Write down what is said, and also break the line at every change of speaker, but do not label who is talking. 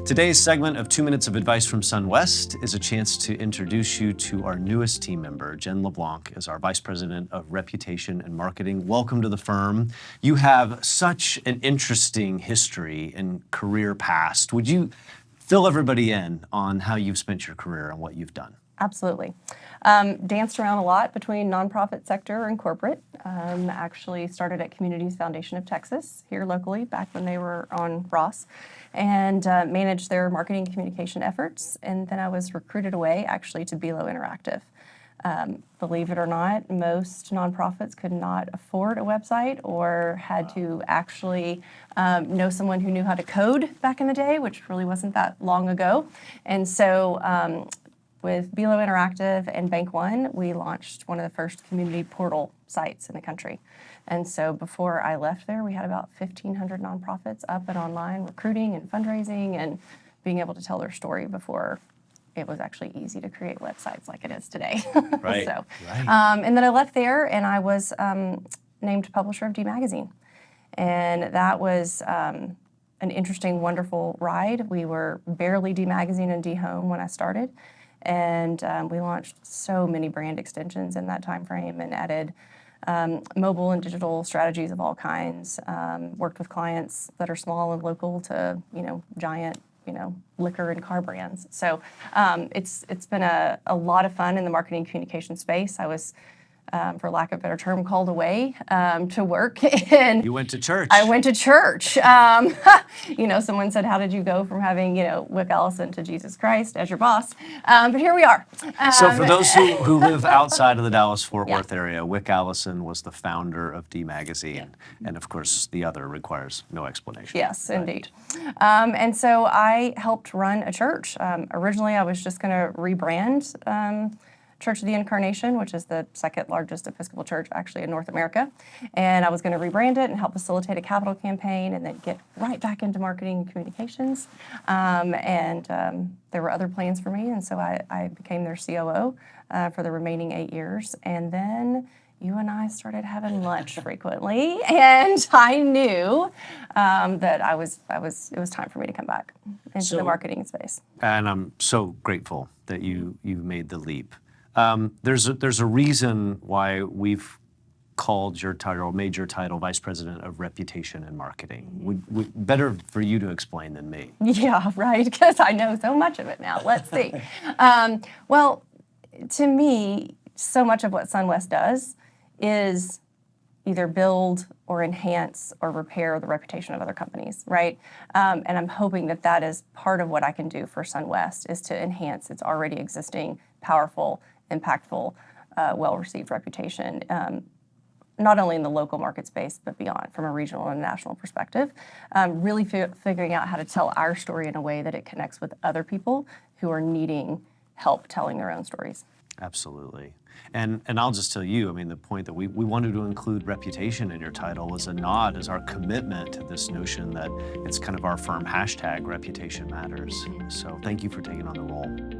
Today's segment of 2 Minutes of Advice from Sunwest is a chance to introduce you to our newest team member. Jen LeBlanc is our Vice President of Reputation and Marketing. Welcome to the firm. You have such an interesting history and career past. Would you fill everybody in on how you've spent your career and what you've done?
Absolutely. Danced around a lot between nonprofit sector and corporate. Actually started at Communities Foundation of Texas here locally back when they were on Ross, and managed their marketing and communication efforts. And then I was recruited away actually to Belo Interactive. Believe it or not, most nonprofits could not afford a website or had to actually know someone who knew how to code back in the day, which really wasn't that long ago. And so with Belo Interactive and Bank One, we launched one of the first community portal sites in the country. And so before I left there, we had about 1,500 nonprofits up and online, recruiting and fundraising and being able to tell their story before it was actually easy to create websites like it is today.
Right.
And then I left there and I was named publisher of D Magazine. And that was an interesting, wonderful ride. We were barely D Magazine and D Home when I started. And we launched so many brand extensions in that time frame and added mobile and digital strategies of all kinds. Worked with clients that are small and local to giant liquor and car brands. So it's been a lot of fun in the marketing communication space. I was, for lack of a better term, called away to work. And
you went to church.
I went to church. Someone said, how did you go from having, Wick Allison to Jesus Christ as your boss? But here we are.
So for those who live outside of the Dallas-Fort Worth area, Wick Allison was the founder of D Magazine. Yeah. And of course, the other requires no explanation.
Yes, right. Indeed. And so I helped run a church. Originally, I was just going to rebrand Church of the Incarnation, which is the second largest Episcopal church actually in North America. And I was going to rebrand it and help facilitate a capital campaign and then get right back into marketing and communications. There were other plans for me, and so I became their COO for the remaining 8 years. And then you and I started having lunch frequently, and I knew that it was time for me to come back into the marketing space.
And I'm so grateful that you made the leap. There's a reason why we've called your title, made your title Vice President of Reputation and Marketing. Better for you to explain than me.
Yeah, right, because I know so much of it now. Let's see. Well, to me, so much of what Sunwest does is either build or enhance or repair the reputation of other companies, right? And I'm hoping that is part of what I can do for Sunwest, is to enhance its already existing, powerful, impactful, well-received reputation, not only in the local market space, but beyond, from a regional and national perspective. Really figuring out how to tell our story in a way that it connects with other people who are needing help telling their own stories.
Absolutely. And I'll just tell you, the point that we wanted to include reputation in your title was a nod, as our commitment to this notion that it's kind of our firm hashtag, Reputation Matters. So thank you for taking on the role.